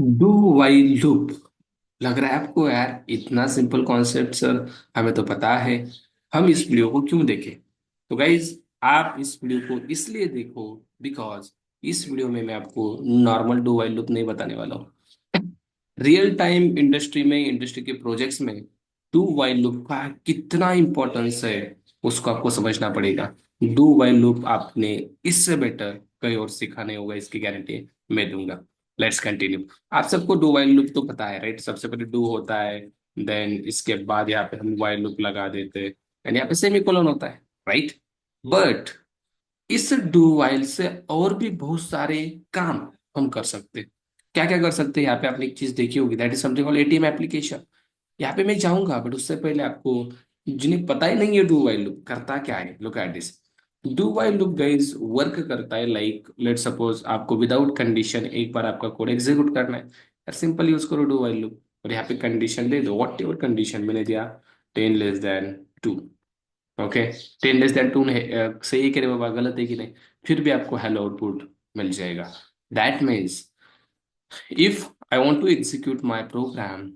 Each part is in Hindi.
Do while loop. लग रहा है आपको यार इतना सिंपल कॉन्सेप्ट सर, हमें तो पता है। हम इस वीडियो को क्यों देखें? तो गाइज, आप इस वीडियो को इसलिए देखो बिकॉज इस वीडियो में मैं आपको नॉर्मल डू वाइल लूप नहीं बताने वाला हूँ। रियल टाइम इंडस्ट्री में, इंडस्ट्री के प्रोजेक्ट्स में डू वाइल लूप का कितना इंपॉर्टेंस है उसको आपको समझना पड़ेगा। डू वाइल लूप आपने इससे बेटर कहीं और सीखा नहीं होगा, इसकी गारंटी मैं दूंगा। Let's continue. आप सबको डू वाइल लूप तो पता है, राइट? सबसे पहले डू होता है, देन इसके बाद यहाँ पे हम वाइल लूप लगा देते हैं, एंड यहाँ पे सेमीकोलन होता है, राइट? बट इस डू वाइल से और भी बहुत सारे काम हम कर सकते हैं। क्या क्या कर सकते हैं? यहाँ पे आपने एक चीज देखी होगी, that is something called ATM application. यहाँ पे मैं जाऊंगा, बट उससे पहले आपको जिन्हें पता ही नहीं है डू वाइल लूप करता क्या है, look at this. Do while loop guys work करता है लाइक लेट सपोज आपको विदाउट कंडीशन एक बार आपका कोड एग्जीक्यूट करना है, यार सिंपल यूज करो डू वाइल लूप। और यहाँ पे कंडीशन दे दो, व्हाट एवर कंडीशन मैंने दिया, 10 <2। ओके, 10 <2 सही है कि नहीं बाबा, गलत है कि नहीं? फिर भी आपको हेलो आउटपुट मिल जाएगा। That means if I want to execute my program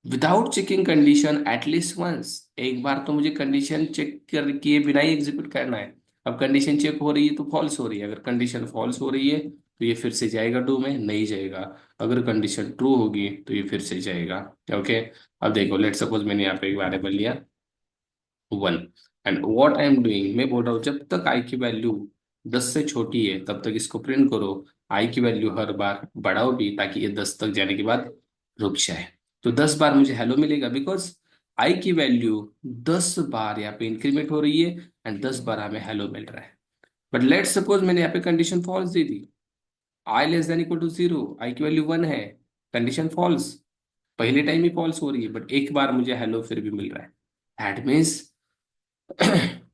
without checking condition at least once, एक बार तो मुझे कंडीशन चेक कर किए बिना ही एग्जीक्यूट करना है। अब कंडीशन चेक हो रही है तो फॉल्स हो रही है, अगर कंडीशन फॉल्स हो रही है तो ये फिर से जाएगा डू में, नहीं जाएगा। अगर कंडीशन ट्रू होगी तो ये फिर से जाएगा। ओके, अब देखो, लेट सपोज मैंने यहाँ पे एक वेरिएबल लिया 1, and what I am doing, मैं बोल रहा हूँ जब तक आई की वैल्यू 10 से छोटी है तब तक इसको प्रिंट करो। आई की वैल्यू हर बार बढ़ाओ भी ताकि ये 10 तक जाने के बाद रुक जाए। तो 10 बार मुझे हेलो मिलेगा बिकॉज आई की वैल्यू 10 बार यहाँ पे इंक्रीमेंट हो रही है, एंड 10 बार हमें हेलो मिल रहा है। बट लेट सपोज मैंने यहाँ पे कंडीशन फॉल्स दे दी, i less than equal to 0, i की वैल्यू 1 है, कंडीशन फॉल्स, पहले टाइम ही फॉल्स हो रही है बट एक बार मुझे हेलो फिर भी मिल रहा है। दैट मीन्स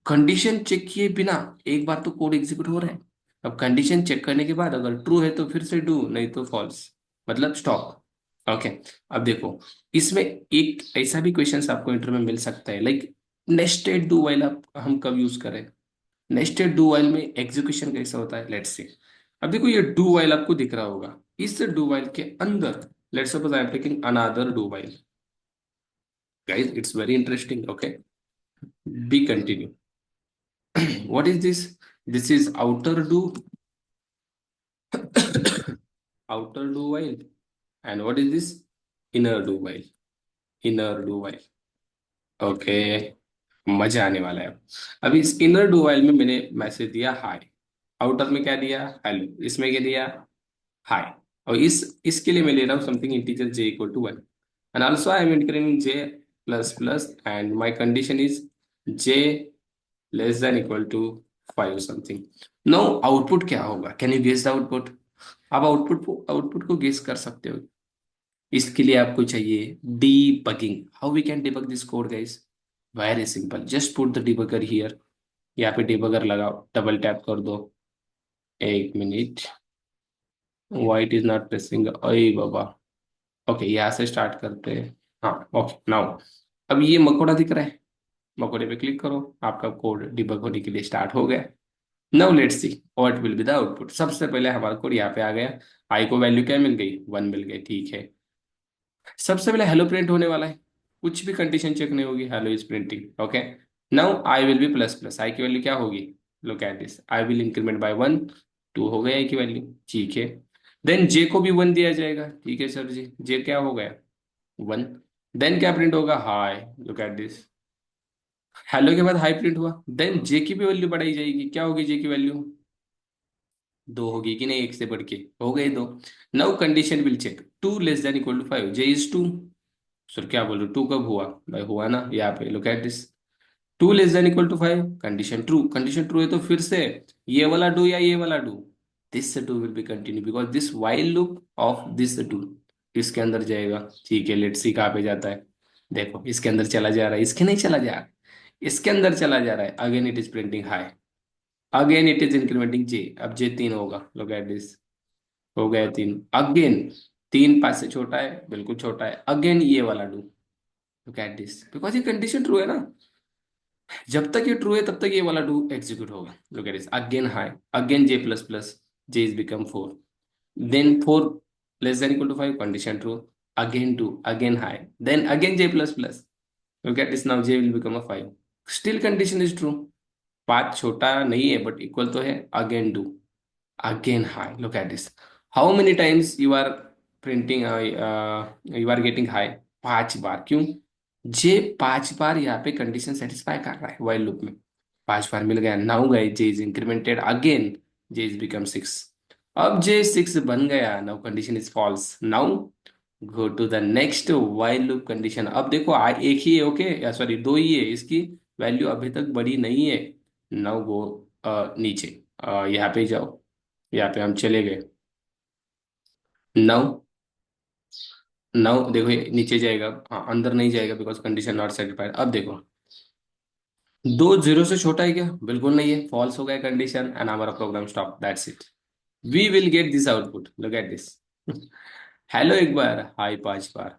कंडीशन चेक किए बिना एक बार तो कोड एग्जीक्यूट हो रहा है। अब कंडीशन चेक करने के बाद अगर ट्रू है तो फिर से डू, नहीं तो फॉल्स, मतलब स्टॉप। ओके, अब देखो, इसमें एक ऐसा भी क्वेश्चन आपको इंटरव्यू में मिल सकता है लाइक नेस्टेड डू वाइल आप हम कब यूज करें? नेस्टेड डू वाइल में एग्जीक्यूशन कैसा होता है, लेट्स सी। अब देखो ये डू वाइल आपको दिख रहा होगा, इस डू वाइल के अंदर let's suppose I am taking another do while. Guys it's very interesting. Okay, B continue. What is this? This is outer do, outer do while. And what is this? Inner do while. Inner do while. Okay, मजा आने वाला है अब। अभी इस इनर डू while में मैंने मैसेज दिया हाय, आउटर में क्या दिया, हेलो, इसमें क्या दिया, हाय। और इसके लिए मैं ले रहा हूँ something integer j equal to 1, and also I am incrementing j plus plus, and my condition is j less than equal to 5 something. No, output क्या होगा? Can you guess the output? आप आउटपुट को गेस कर सकते हो। इसके लिए आपको चाहिए debugging. How we can debug this code guys? Very simple, just put the debugger here. यहाँ पे डिबगर लगाओ, डबल टैप कर दो। एक minute, white is not pressing, अरे बाबा। ओके, यहाँ से स्टार्ट करते हैं। हाँ, ओके नाउ। अब ये मकोड़ा दिख रहा है, मकोड़े पे क्लिक करो, आपका कोड डिबग होने के लिए स्टार्ट हो गया। Now let's see what will be the output. सबसे पहले हमारा कोड यहाँ पे आ गया, आई को वैल्यू क्या मिल गई, 1 मिल गई, ठीक है। सबसे पहले हेलो प्रिंट होने वाला है, कुछ भी कंडीशन चेक नहीं होगी, hello is printing. Okay, now I will be plus plus, I की वैल्यू क्या होगी, look at this, I will increment by 1, 2 हो गया आई की वैल्यू, ठीक है। देन जे को भी 1 दिया जाएगा, ठीक है सर जी, जे क्या हो गया, 1। देन क्या प्रिंट होगा, high, look at this, hello के बाद हाई प्रिंट हुआ। देन जे की भी वैल्यू बढ़ाई जाएगी, क्या होगी जे की वैल्यू, 2 होगी कि नहीं, एक से बढ़ के हो गए 2। Now condition will check, 2 less than equal to 5, j is 2। Sir क्या बोल रहे हो, 2 कब हुआ भाई, हुआ ना यहाँ पे, look at this, 2 less than equal to 5, condition true, condition true है तो फिर से ये वाला डू या ये वाला do, this do will be continue because this while loop of this do इसके अंदर जाएगा। ठीक है, लेट्स सी कहाँ पे जाता है। देखो इसके अंदर चला जा रहा है, इसके नहीं चला जा रहा है, इसके अंदर चला जा रहा है। Again it is printing hi, again it is incrementing J, अब जे 3 होगा, लुक एट दिस, हो गया 3। अगेन 3 5 से छोटा है, बिल्कुल छोटा है, अगेन ये वाला do, look at this, because ये कंडीशन ट्रू है ना। जब तक ये ट्रू है तब तक ये वाला डू एग्जीक्यूट होगा, look at this, again hi, again j plus plus, j is become 4, then 4 less than equal to 5, condition true, again to, again hi, then again j plus प्लस, look at this now, j will become a 5, still condition is true, 5 छोटा नहीं है बट इक्वल तो है, again do, again high, look at this, how many times you are printing you are getting high, 5 बार, क्यों, जे 5 बार यहाँ पे कंडीशन सेटिस्फाई कर रहा है वाइल लूप में, 5 बार मिल गया, नाउ गए J is incremented again, J is become 6, अब जे 6 बन गया, now condition is false, now go to the next while loop condition, अब देखो एक ही है, ओके या सॉरी दो ही है, इसकी वैल्यू अभी तक बड़ी नहीं है, नाउ गो नीचे, यहाँ पे जाओ, यहाँ पे हम चले गए, नाउ, नाउ देखो ये नीचे जाएगा, हाँ अंदर नहीं जाएगा बिकॉज कंडीशन नॉट सेटिस्फाइड, अब देखो दो जीरो से छोटा है क्या, बिल्कुल नहीं है, फॉल्स हो गया कंडीशन एंड हमारा program stop, that's it, we will get this output, look at this, hello एक बार, हाई 5 बार,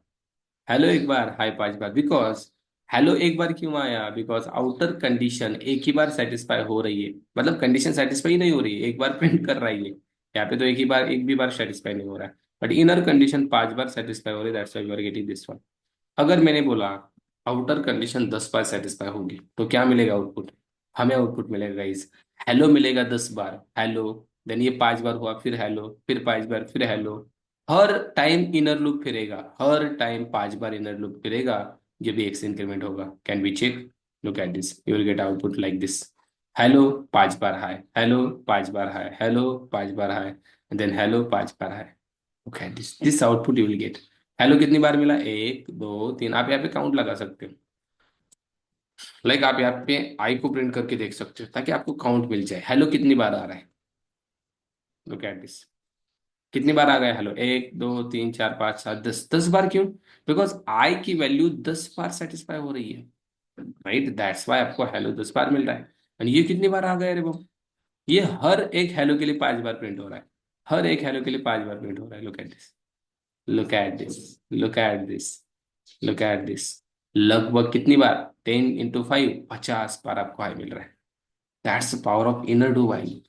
हेलो एक बार, हाई 5 बार, बिकॉज हेलो एक बार क्यों आया, बिकॉज आउटर कंडीशन एक ही बार सेटिस्फाई हो रही है, मतलब कंडीशन सेटिस्फाई नहीं हो रही है, एक बार प्रिंट कर रही है, यहाँ पे तो एक ही बार, एक भी बार सेटिस्फाई नहीं हो रहा है, बट इनर कंडीशन 5 बार सेटिस्फाई हो रही है, that's why you are getting this one, अगर मैंने बोला आउटर कंडीशन 10 बार सेटिस्फाई होगी तो क्या मिलेगा आउटपुट, हमें आउटपुट मिलेगा गाइस, हेलो मिलेगा 10 बार, हेलो, देन ये 5 बार हुआ, फिर हेलो, फिर 5 बार, फिर हेलो, हर टाइम इनर लूप फिरेगा, हर टाइम 5 बार इनर लूप फिरेगा, जब भी एक से इंक्रीमेंट होगा, can be check, look at this, you will get output like this, hello 5 बार हाई, हेलो 5 बार हाई, हेलो 5 बार हाई, देन हेलो 5 बार hi, okay this output you will get, hello कितनी बार मिला, 1 2 3, आप यहाँ पे काउंट लगा सकते हो, लाइक आप यहाँ पे आई को प्रिंट करके देख सकते हो ताकि आपको काउंट मिल जाए, हेलो कितनी बार आ रहा है, लुक एट दिस, कितनी बार आ गया हेलो, 1 2 3 4 5 7 10, 10 बार, क्यों, बिकॉज आई की वैल्यू 10 बार सेटिस्फाई हो रही है, राइट, दैट्स वाई आपको हेलो 10 बार मिल रहा है, एंड ये कितनी बार आ गया रे वो, ये हर एक हेलो के लिए 5 बार प्रिंट हो रहा है, हर एक हेलो के लिए 5 बार प्रिंट हो रहा है, look at this, look at this, look at this, look at this, लगभग कितनी बार, 10 × 5, 50 बार आपको हाई मिल रहा है, that's the power of inner do while,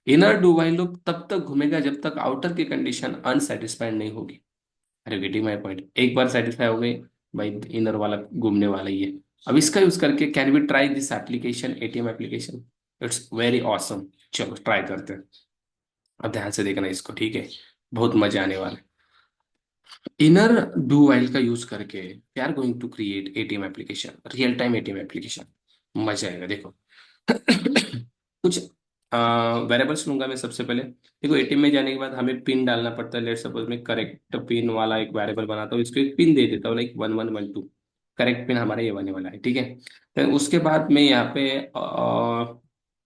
inner do while loop तब तक घूमेगा जब तक आउटर की कंडीशन अनसेटिस्फाइड नहीं होगी, अरे गेटिंग माई पॉइंट, एक बार सेटिस्फाई हो गई भाई, इनर वाला घूमने वाला ही है, अब इसका यूज करके can we try this application, ATM application, it's very awesome, चलो ट्राई करते हैं, अब ध्यान से देखना इसको, ठीक है, बहुत मजा आने वाला है, इनर डू वाइल का यूज करके we are going to create ATM application, real time ATM application, मजा आएगा देखो, कुछ वेरिएबल्स लूंगा मैं सबसे पहले, देखो एटीएम में जाने के बाद हमें पिन डालना पड़ता है, लेट सपोज मैं करेक्ट पिन वाला एक वेरिएबल बनाता हूँ, इसको एक पिन दे देता हूँ, लाइक 1112, करेक्ट पिन हमारा ये बनने वाला है, ठीक है, तो उसके बाद मैं यहाँ पे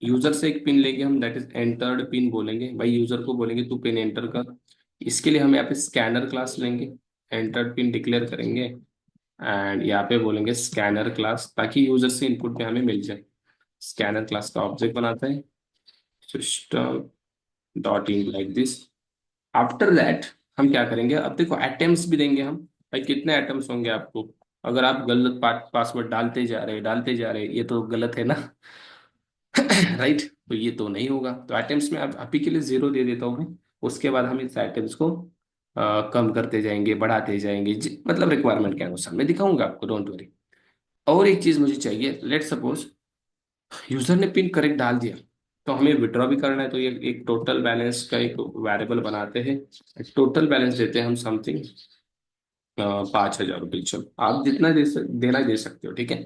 यूजर से एक पिन लेंगे हम, दैट इज एंटर्ड पिन बोलेंगे, भाई यूजर को बोलेंगे तू पिन एंटर कर, इसके लिए हम यहाँ पे स्कैनर क्लास लेंगे, एंटर्ड पिन डिक्लेयर करेंगे, एंड यहाँ पे बोलेंगे स्कैनर क्लास, ताकि यूजर से इनपुट में हमें मिल जाए, स्कैनर क्लास का ऑब्जेक्ट बनाता है, system dot in like this, after that हम क्या करेंगे, अब देखो एटम्स भी देंगे हम, भाई कितने एटम्स होंगे आपको, अगर आप गलत पासवर्ड डालते जा रहे ये तो गलत है ना, राइट, तो ये तो नहीं होगा, तो एटम्स में अब अभी के लिए 0 दे देता हूँ मैं, उसके बाद हम इस एटम्स को कम करते जाएंगे, बढ़ाते जाएंगे, मतलब रिक्वायरमेंट के अनुसार मैं दिखाऊंगा आपको, डोंट वरी, और एक चीज मुझे चाहिए, लेट सपोज यूजर ने पिन करेक्ट डाल दिया, तो हमें विड्रॉ भी करना है, तो ये एक टोटल बैलेंस का एक वेरिएबल बनाते हैं, टोटल बैलेंस देते हैं हम समथिंग 5,000 रुपये, चलो आप जितना देना दे सकते हो, ठीक है,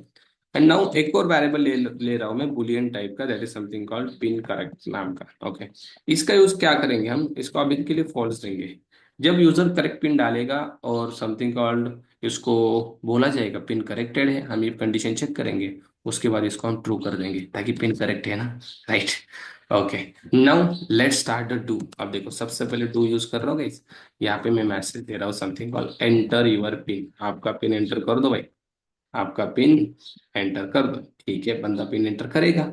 एंड नाउ एक और वेरिएबल ले रहा हूं मैं बुलियन टाइप का, that is something called pin correct नाम का, ओके, इसका यूज क्या करेंगे हम, इसको अभी के लिए फॉल्स देंगे, जब यूजर करेक्ट पिन डालेगा और समथिंग कॉल्ड इसको बोला जाएगा पिन करेक्टेड है, हम ये कंडीशन चेक करेंगे, उसके बाद इसको हम ट्रू कर देंगे ताकि पिन करेक्ट है ना, right, okay, now let's start the do, अब देखो सबसे पहले डू यूज कर रहा हूँ गाइस, यहाँ पे मैं मैसेज दे रहा हूँ something called enter your pin, आपका पिन एंटर कर दो भाई, आपका पिन एंटर कर दो, ठीक है, बंदा पिन एंटर करेगा,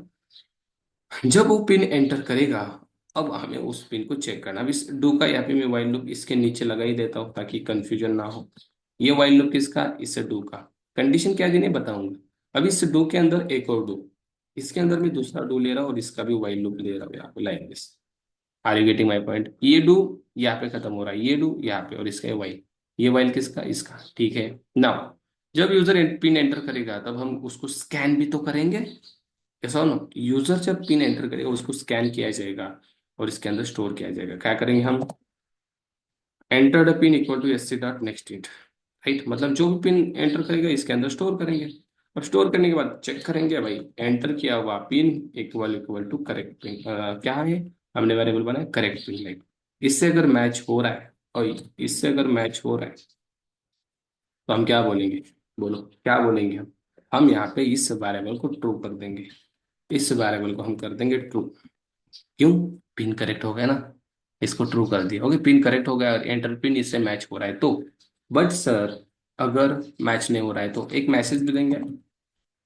जब वो पिन एंटर करेगा, अब हमें उस पिन को चेक करना, अब इस डू का यहाँ पे मैं वाइल लूप इसके नीचे लगा ही देता हूँ ताकि कंफ्यूजन ना हो, ये वाइल लूप किसका, इस डू का, कंडीशन क्या देने बताऊंगा, अब इस डू के अंदर एक और डू, इसके अंदर मैं दूसरा डू ले रहा हूँ और इसका भी वाइल लूप ले रहा हूँ यहाँ पे like this, are you getting my point, ये डू यहाँ पे खत्म हो रहा है ये डू यहाँ पे, और इसका वाइल, ये वाइल किसका, इसका, ठीक है। नाउ जब यूजर पिन एंटर करेगा तब हम उसको स्कैन भी तो करेंगे, ऐसा नो, यूजर जब पिन एंटर करेगा उसको स्कैन किया जाएगा और इसके अंदर स्टोर किया जाएगा। क्या करेंगे हम, enter the pin equal to S C dot next it, right, मतलब जो भी पिन एंटर करेगा इसके अंदर स्टोर करेंगे। अब स्टोर करने के बाद चेक करेंगे भाई एंटर किया हुआ pin equal equal to correct pin, क्या है, हमने वेरिएबल बनाया करेक्ट पिन, लाइक इससे अगर मैच हो रहा है, और इससे अगर मैच हो रहा है तो हम क्या बोलेंगे, बोलो क्या बोलेंगे हम यहाँ पे इस वेरिएबल को ट्रू कर देंगे, इस वेरिएबल को हम कर देंगे ट्रू। क्यों, पिन करेक्ट हो गया ना, इसको ट्रू कर दिया, ओके पिन करेक्ट हो गया और एंटर पिन इससे मैच हो रहा है तो। बट सर अगर मैच नहीं हो रहा है तो एक मैसेज भी देंगे,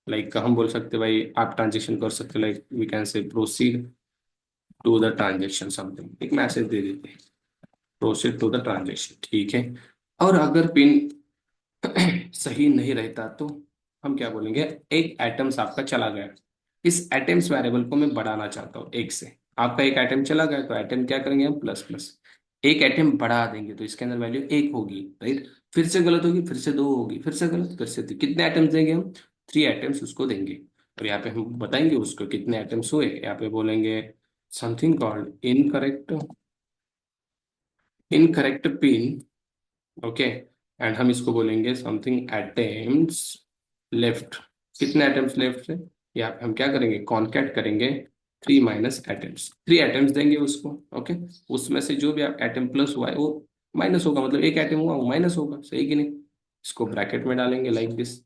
लाइक हम बोल सकते हैं भाई आप ट्रांजेक्शन कर सकते हो, like we can say proceed to the transaction something, एक मैसेज दे देते हैं प्रोसीड टू द ट्रांजेक्शन, ठीक है। और अगर पिन सही नहीं रहता तो हम क्या बोलेंगे, एक एटम्स आपका चला गया, इस एटम्स वेरिएबल को मैं बढ़ाना चाहता हूँ एक से, आपका एक एटम चला गया तो एटम क्या करेंगे हम, प्लस प्लस, एक एटम बढ़ा देंगे तो इसके अंदर वैल्यू एक होगी, राइट, फिर से गलत होगी, फिर से दो होगी, फिर से गलत, फिर से कितने एटम्स देंगे हम, थ्री एटम्स उसको देंगे। और यहाँ पे हम बताएंगे उसको कितने एटम्स हुए, यहाँ पे बोलेंगे something called incorrect, incorrect pin, okay, and हम इसको बोलेंगे समथिंग अटेम्प्ट्स लेफ्ट, कितने अटेम्प्ट्स लेफ्ट है, यहाँ पे हम क्या करेंगे कॉन्कैट करेंगे three minus attempts, three attempts देंगे उसको, ओके, उसमें से जो भी आप एटम प्लस हुआ है वो माइनस होगा, मतलब एक एटम हुआ वो माइनस होगा, सही कि नहीं, इसको ब्रैकेट में डालेंगे लाइक दिस।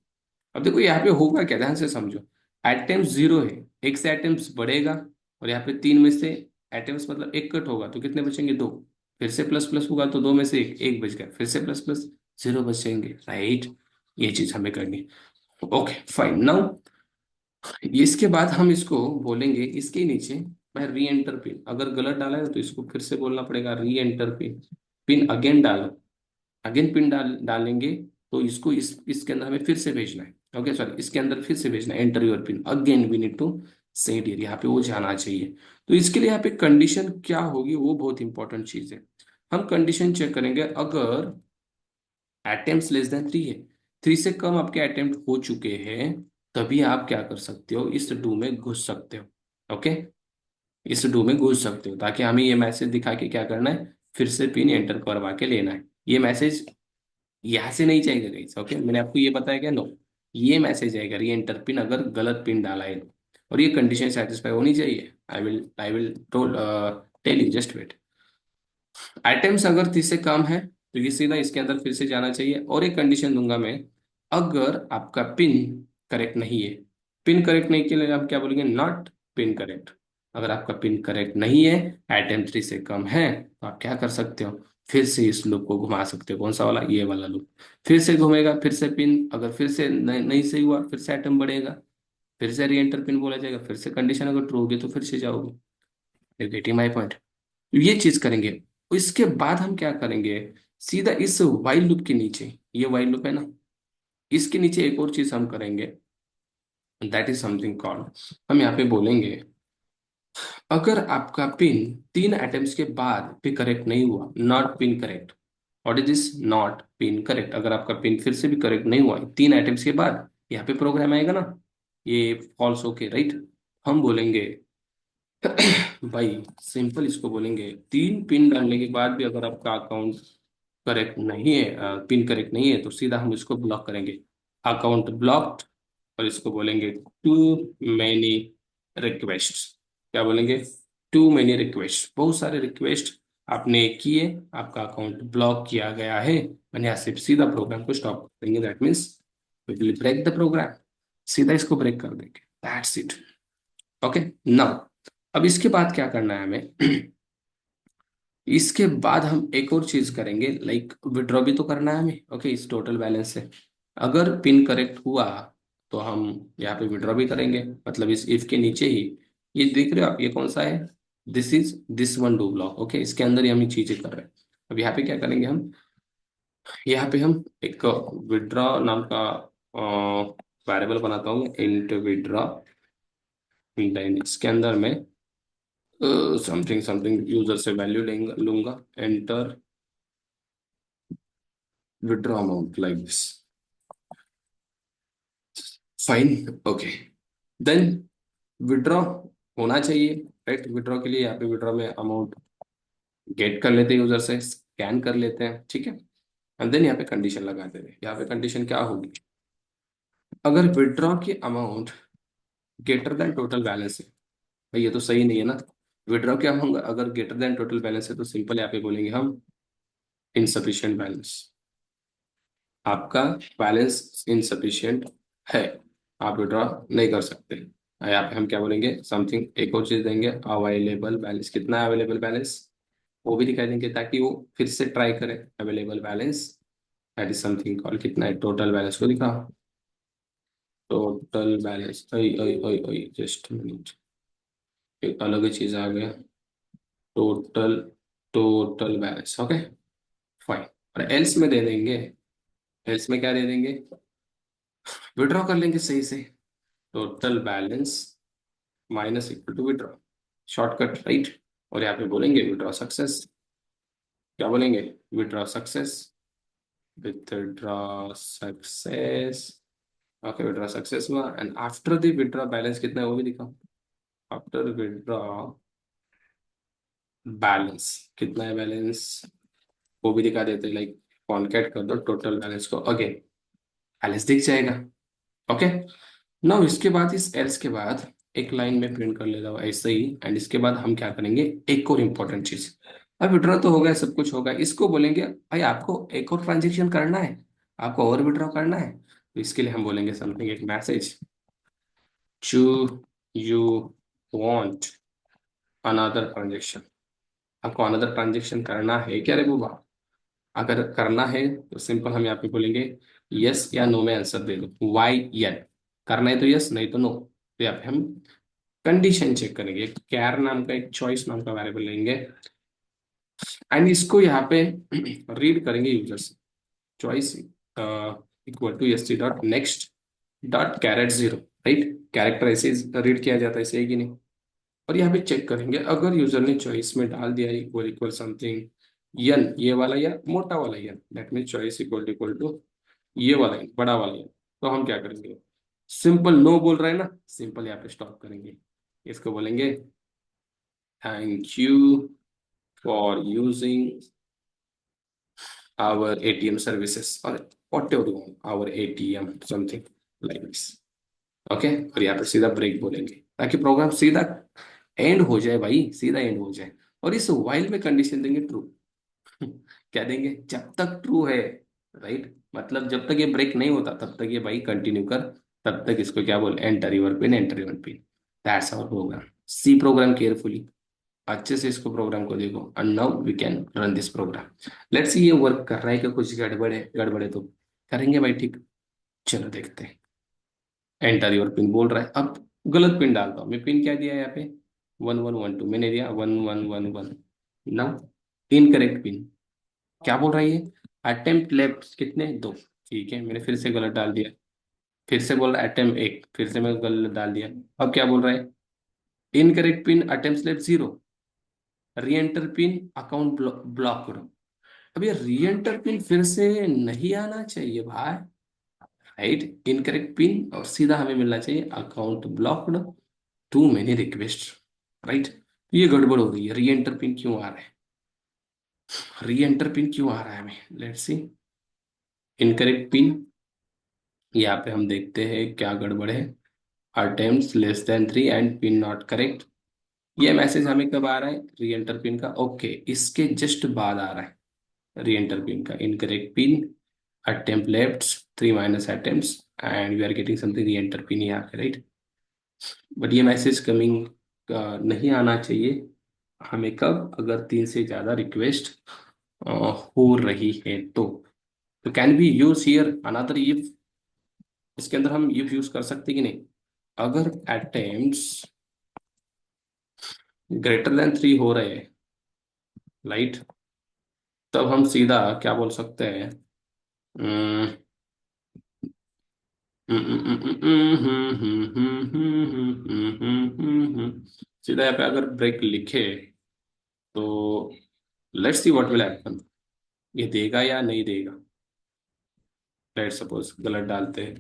अब देखो यहाँ पे होगा क्या, ध्यान से समझो, एटम्स जीरो है, एक से एटम्स बढ़ेगा, और यहाँ पे तीन में से एटम्स मतलब एक कट होगा तो कितने बचेंगे, दो, फिर से प्लस प्लस होगा तो दो में से एक, एक बच गया, फिर से प्लस प्लस, जीरो बचेंगे, राइट, ये चीज हमें करनी है। ओके फाइन, नाउ इसके बाद हम इसको बोलेंगे इसके नीचे मैं री एंटर पिन, अगर गलत डाला है तो इसको फिर से बोलना पड़ेगा री एंटर पिन, पिन अगेन डालो, अगेन पिन डालेंगे तो इसको इसके अंदर हमें फिर से भेजना है, ओके सॉरी इसके अंदर फिर से भेजना है, enter your pin again we need to set here, यहाँ पे वो जाना चाहिए। तो इसके लिए यहाँ पे कंडीशन क्या होगी वो बहुत इंपॉर्टेंट चीज है, हम कंडीशन चेक करेंगे अगर अटेम्प्ट लेस देन थ्री है, थ्री से कम आपके अटेम्प्ट हो चुके हैं तभी आप क्या कर सकते हो, इस डू में घुस सकते हो, ओके, इस डू में घुस सकते हो ताकि हमें ये मैसेज दिखा के क्या करना है, फिर से पिन एंटर करवा के लेना है, ये मैसेज यहाँ से नहीं जाएगा गाइस, ओके मैंने आपको ये बताया क्या, नो, ये मैसेज आएगा री एंटर पिन अगर गलत पिन डाला है तो। और ये कंडीशन सेटिस्फाई होनी चाहिए, I will toll tell you, just wait. Items अगर 30 से कम है तो ये सीधा इसके अंदर फिर से जाना चाहिए, और एक कंडीशन दूंगा मैं, अगर आपका पिन करेक्ट नहीं है, पिन करेक्ट नहीं के लिए आप क्या बोलेंगे, नॉट पिन करेक्ट, अगर आपका पिन करेक्ट नहीं है, आइटम 3 से कम है तो आप क्या कर सकते हो, फिर से इस लूप को घुमा सकते हो, कौन सा वाला, ये वाला लूप, फिर से घूमेगा, फिर से पिन अगर फिर से नहीं सही हुआ फिर से आइटम बढ़ेगा, फिर से री एंटर पिन बोला जाएगा, फिर से कंडीशन अगर ट्रू होगी तो फिर से जाओगे, गेटिंग माई पॉइंट, ये चीज करेंगे। इसके बाद हम क्या करेंगे, सीधा इस वाइल लूप के नीचे, ये वाइल लूप है ना, इसके नीचे एक और चीज हम करेंगे, दैट इज समथिंग कॉल्ड, हम यहाँ पे बोलेंगे अगर आपका पिन तीन एटम्स के बाद भी करेक्ट नहीं हुआ, not pin correct, what is this, not pin correct, अगर आपका पिन फिर से भी करेक्ट नहीं हुआ तीन एटम्स के बाद, यहाँ पे प्रोग्राम आएगा ना, ये फॉल्स ओके, राइट, हम बोलेंगे भाई सिंपल इसको बोलेंगे तीन पिन डालने के बाद भी अगर आपका अकाउंट करेक्ट नहीं है, पिन करेक्ट नहीं है तो सीधा हम इसको ब्लॉक करेंगे, अकाउंट ब्लॉक्ड, और इसको बोलेंगे टू मैनी रिक्वेस्ट, क्या बोलेंगे, टू मैनी रिक्वेस्ट, बहुत सारे रिक्वेस्ट आपने किए, आपका अकाउंट ब्लॉक किया गया है, मैंने यहाँ से सीधा प्रोग्राम को स्टॉप कर देंगे, that means we will break the program, सीधा इसको ब्रेक कर देंगे, दैट्स इट, ओके। नाउ अब इसके बाद क्या करना है हमें इसके बाद हम एक और चीज करेंगे, लाइक विड्रॉ भी तो करना है हमें, ओके, इस टोटल बैलेंस से अगर पिन करेक्ट हुआ तो हम यहाँ पे विड्रॉ भी करेंगे, मतलब इस इफ के नीचे ही, ये देख रहे हो आप ये कौन सा है, this is this one do block, okay, इसके अंदर ही हम ये चीजें कर रहे हैं। अब यहाँ पे क्या करेंगे हम, यहाँ पे हम एक विड्रॉ नाम का वेरिएबल बनाता हूँ, इंट विड्रॉ, देन इसके अंदर में समथिंग समथिंग यूजर से वैल्यू लेंगा लूंगा, enter withdraw amount like this, fine okay. Then withdraw होना चाहिए, राइट। विड्रॉ के लिए यहाँ पे विड्रॉ में अमाउंट गेट कर लेते हैं, यूजर से स्कैन कर लेते हैं, ठीक है। एंड देन यहाँ पे कंडीशन लगा देते हैं। यहाँ पे कंडीशन क्या होगी, अगर विड्रॉ की amount greater than total balance है, भाई ये तो सही नहीं है ना। विड्रॉ की अमाउंट अगर ग्रेटर देन टोटल बैलेंस है तो सिंपल यहाँ पे बोलेंगे हम इनसफिशियंट बैलेंस, आपका बैलेंस इनसफिशियंट है, आप विड्रॉ नहीं कर सकते। यहाँ पे हम क्या बोलेंगे, समथिंग एक और चीज देंगे, अवेलेबल बैलेंस, कितना है अवेलेबल बैलेंस वो भी दिखा देंगे, ताकि वो फिर से ट्राई करे। Available balance that is something call, कितना है टोटल बैलेंस को दिखा, टोटल बैलेंस, जस्ट मिनट, एक अलग ही चीज आ गया, total, total balance, okay fine. और एल्स में दे देंगे, एल्स में क्या दे देंगे, विड्रॉ कर लेंगे सही से, total balance minus equal to withdraw, shortcut right. और यहाँ पे बोलेंगे विड्रॉ सक्सेस, क्या बोलेंगे, withdraw success, withdraw success, okay withdraw success हुआ। And after the withdraw balance कितना है वो भी दिखाओ, आफ्टर विड्रॉ बैलेंस कितना है बैलेंस वो भी दिखा देते, लाइक कॉन्केट कर दो टोटल बैलेंस को, अगेन बैलेंस दिख जाएगा, ओके। नाउ इसके बाद, इस एल्स के बाद एक लाइन में प्रिंट कर लेता हूँ ऐसे ही। एंड इसके बाद हम क्या करेंगे, एक और इम्पोर्टेंट चीज, अब विड्रॉ तो हो गया, सब कुछ होगा, इसको बोलेंगे भाई आपको एक और ट्रांजेक्शन करना है, आपको और विड्रॉ करना है, तो इसके लिए हम बोलेंगे समथिंग, एक मैसेज, चू यू वांट अनदर ट्रांजेक्शन, आपको अनदर ट्रांजेक्शन करना है क्या रे बुआ। अगर करना है तो सिंपल हम यहाँ पे बोलेंगे यस या नो में आंसर दे दो, वाई यन, करना है तो यस नहीं तो नो। तो यहाँ पे हम कंडीशन चेक करेंगे, एक कैर नाम का, एक चॉइस नाम का वेरिएबल लेंगे, एंड इसको यहाँ पे रीड करेंगे यूजर से, choice equal to S T dot next dot caret zero, right. Character ऐसे रीड किया जाता है, सही कि नहीं। और यहाँ पे चेक करेंगे, अगर यूजर ने चॉइस में डाल दिया इक्वल इक्वल समथिंग यन, ये वाला या मोटा वाला यन, that mean choice equal to ये वाला यन, बड़ा वाला यन, तो हम क्या करेंगे, सिंपल नो बोल रहे हैं ना, सिंपल यहाँ पे स्टॉप करेंगे, इसको बोलेंगे thank you for using our ATM services, और whatever you want, our ATM something like this, okay. और यहाँ पे सीधा ब्रेक बोलेंगे, ताकि प्रोग्राम सीधा एंड हो जाए भाई, सीधा एंड हो जाए। और इस वाइल में कंडीशन देंगे ट्रू, क्या देंगे, जब तक ट्रू है, राइट, मतलब जब तक ये ब्रेक नहीं होता तब तक ये भाई कंटिन्यू कर, तब तक इसको क्या बोल, enter your pin, enter your pin, that's our program. See program carefully, अच्छे से इसको प्रोग्राम को देखो, and now we can run this program. Let's see ये वर्क कर रहा है कि कुछ गड़बड़ है, गड़बड़ है तो करेंगे भाई, ठीक। चलो देखते हैं, एंटर योर पिन बोल रहा है, अब गलत पिन डालता हूँ मैं, पिन क्या दिया है यहाँ पे, 1112 मैंने दिया 1111, ना इनकरेक्ट पिन, क्या बोल रहा है ये, अटेम्प्ट लेफ्ट कितने, दो, ठीक है मैंने फिर से गलत डाल दिया, फिर से बोल रहा है अटेम्प्ट एक, फिर से मैं गलत डाल दिया। अब क्या बोल रहा है, incorrect pin attempt left zero, री एंटर पिन अकाउंट ब्लॉक करो। अब ये री एंटर पिन फिर से नहीं आना चाहिए भाई, राइट, इनकरेक्ट पिन, और सीधा हमें मिलना चाहिए account blocked too many request, right. ये गड़बड़ हो रही है, री एंटर पिन क्यों आ रहा है, री एंटर पिन क्यों आ रहा है हमें, लेट्स सी, इनकरेक्ट पिन, यहाँ पे हम देखते हैं क्या गड़बड़ है, attempt less than 3 and pin not correct, ये मैसेज हमें कब आ रहा है, री एंटर पिन का, ओके इसके जस्ट बाद आ रहा है री एंटर पिन का, incorrect pin attempt left 3 minus attempts and we are getting something re-enter pin यहाँ पे, राइट। बट ये मैसेज कमिंग नहीं आना चाहिए हमें, कब, अगर 3 से ज्यादा रिक्वेस्ट हो रही है तो can be use here another if, इसके अंदर हम इफ यूज कर सकते हैं कि नहीं, अगर अटेम्प्ट्स ग्रेटर देन 3 हो रहे हैं, राइट, तब हम सीधा क्या बोल सकते हैं, सीधा यहाँ पे अगर ब्रेक लिखे तो let's see what will happen, ये देगा या नहीं देगा। लेट्स सपोज गलत डालते हैं,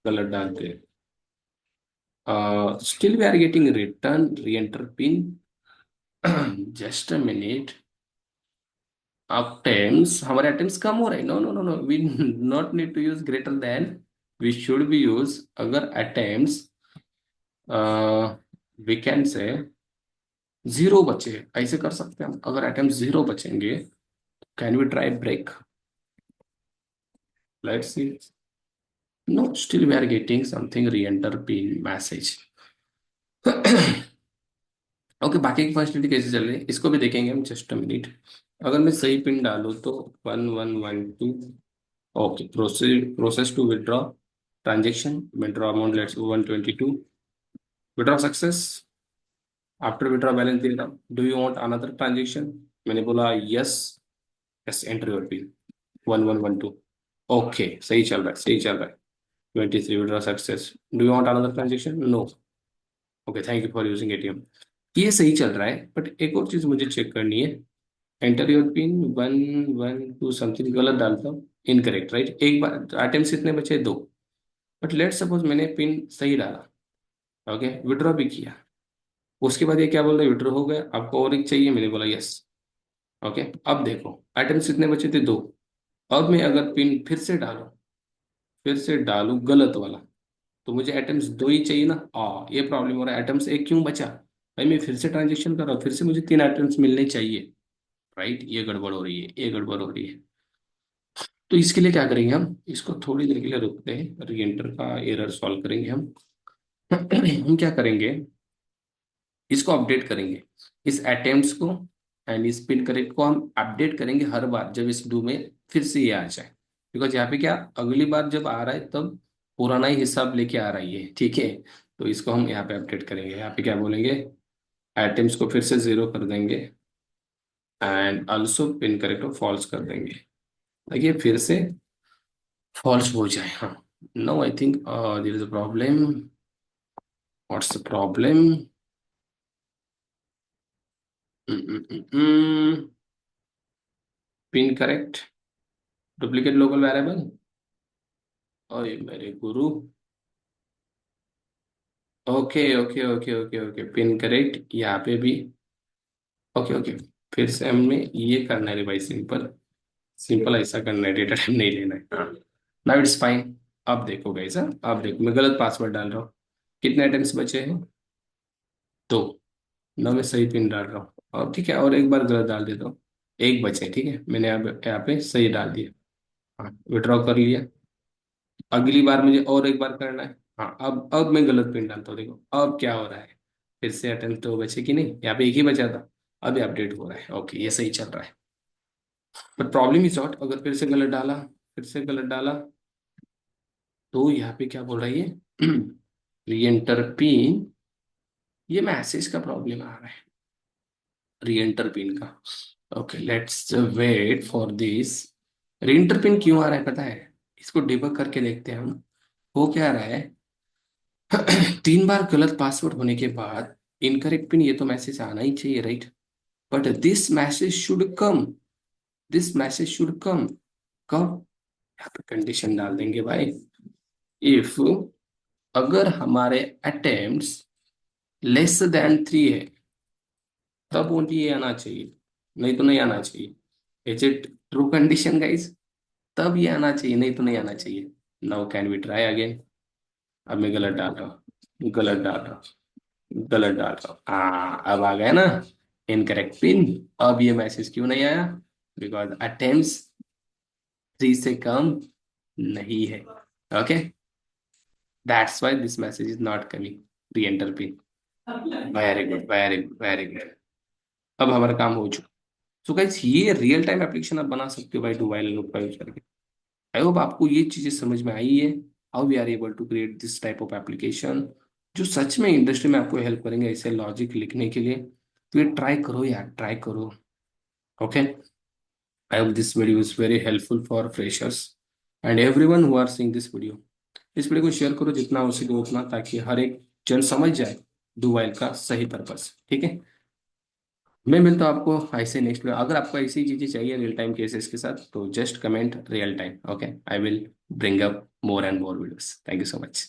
गलत डालते हैं, still we are getting return री enter pin. Just a minute, attempts, हमारे अटेम्प्ट्स कम हो रहे हैं। No no no no, we not need to use greater than, we should be use, अगर attempts we can say zero बचे, ऐसे कर सकते हैं हम। अगर अटेम्प्ट जीरो बचेंगे, can we try break, let's see. No, still we are getting something री एंटर पिन मैसेज। ओके, बाकी की फंक्शनलिटी कैसे चल रही है इसको भी देखेंगे हम, जस्ट अ मिनट। अगर मैं सही पिन डालूँ तो 1112, okay, process process to withdraw transaction, withdraw amount let's 122, withdraw success, after withdraw balance दे रहा हूँ, do you want another transaction, मैंने बोला yes, yes enter your pin 1112। Okay, सही चल रहा है, सही चल रहा है। 23 withdraw success, do you want another transaction, no, okay thank you for using ATM. ये सही चल रहा है, बट एक और चीज मुझे चेक करनी है। एंटर योर पिन 112 समथिंग, गलत डालता हूँ, इनकरेक्ट राइट। एक बार अटेम्प्ट कितने बचे, दो, बट लेट सपोज मैंने पिन सही डाला, ओके, विड्रॉ भी किया, उसके बाद ये क्या बोल रहा है, विड्रॉ हो गया, आपको और एक चाहिए, मैंने बोला यस। ओके, अब देखो अटेम्प्ट कितने बचे थे, दो। अब मैं अगर पिन फिर से डालूं गलत वाला, तो मुझे अटेम्प्ट दो ही चाहिए ना। ये प्रॉब्लम हो रहा है, अटेम्प्ट एक क्यों बचा भाई, मैं फिर से ट्रांजेक्शन कर रहा हूँ, फिर से मुझे तीन अटेम्प्ट मिलने चाहिए, राइट। ये गड़बड़ हो रही है, ये गड़बड़ हो रही है। तो इसके लिए क्या करेंगे हम, इसको थोड़ी देर के लिए रुकते हैं, री एंटर का एरर सॉल्व करेंगे हम। हम क्या करेंगे, इसको अपडेट करेंगे, इस अटेम्प्ट्स को एंड इस पिन करेक्ट को हम अपडेट करेंगे हर बार जब इस डू में फिर से ये आ जाए। बिकॉज यहाँ पे क्या, अगली बार जब आ रहा है तब पुराना ही हिसाब लेके आ रही है, ठीक है। तो इसको हम यहाँ पे अपडेट करेंगे, यहाँ पे क्या बोलेंगे, आइटम्स को फिर से जीरो कर देंगे एंड ऑल्सो पिन करेक्ट को फॉल्स कर देंगे, देखिए फिर से फॉल्स हो जाए। हाँ, no I think there is a problem, what's the problem, pin correct, duplicate local variable, ओए मेरे गुरु। Okay okay okay okay okay, pin correct यहाँ पे भी, ओके ओके। फिर से हमने ये करना है रे भाई, सिंपल सिंपल ऐसा करना है, डेटा टाइम नहीं लेना है। हाँ, नाउ इट्स फाइन। अब देखो गाइस, अब देखो मैं गलत पासवर्ड डाल रहा हूँ, कितने अटेम्प्ट्स बचे हैं, दो। ना मैं सही पिन डाल रहा हूँ, और ठीक है, और एक बार गलत डाल देता हूँ, एक बचे, ठीक है, मैंने यहाँ पे सही डाल दिया। हाँ, विड्रॉ कर लिया, अगली बार मुझे और एक बार करना है। हाँ, अब मैं गलत पिन डालता हूँ, देखो अब क्या हो रहा है, फिर से अटेम्प्ट तो बचे कि नहीं, यहाँ पे एक ही बचा था, अभी अपडेट हो रहा है, ओके ये सही चल रहा है। बट प्रॉब्लम इज नॉट, अगर फिर से गलत डाला, फिर से गलत डाला, तो यहाँ पे क्या बोल रही है, री एंटर पिन, ये मैसेज का प्रॉब्लम आ रहा है, री एंटर पिन का। Okay, let's wait for this. Re enter pin क्यों आ रहा है पता है, इसको डिबग करके देखते हैं हम। वो क्या आ रहा है, तीन बार गलत पासवर्ड होने के बाद इनकरेक्ट पिन, ये तो मैसेज आना ही चाहिए right, but this message should come, this message should come, कब, यहाँ पे कंडीशन डाल देंगे भाई, इफ, अगर हमारे अटेम्प्ट्स लेस देन 3 है, तब ओनली ये आना चाहिए, नहीं तो नहीं आना चाहिए। Is it true condition guys, तब ये आना चाहिए, नहीं तो नहीं आना चाहिए। Now can we try again, अब मैं गलत डाल रहा हूँ, गलत डाल रहा हूँ, गलत डाल रहा हूँ, अब आ गया ना इनकरेक्ट पिन। अब ये मैसेज क्यों नहीं आया, बिकॉज अटेम्प्ट्स 3 से कम नहीं है, okay, that's why this message is not coming, री enter pin. Very good very good very good, अब हमारा काम हो चुका। सो गाइस, ये रियल टाइम एप्लीकेशन आप बना सकते हो भाई, डू व्हाइल लूप का यूज करके। आई होप आपको ये चीजें समझ में आई है, how we are able to create this type of application, जो सच में इंडस्ट्री में आपको हेल्प करेंगे ऐसे लॉजिक लिखने के लिए। तो ये ट्राई करो यार, ट्राई करो, okay. I hope this video is very helpful for freshers and everyone who are seeing this video. इस वीडियो को शेयर करो जितना हो सके उतना, ताकि हर एक जन समझ जाए डू वाइल का सही पर्पस। ठीक है, मैं मिलता हूँ आपको ऐसे नेक्स्ट में। अगर आपको ऐसी चीजें चाहिए रियल टाइम केसेस के साथ तो just comment real time, okay, I will bring up more and more videos. Thank you so much.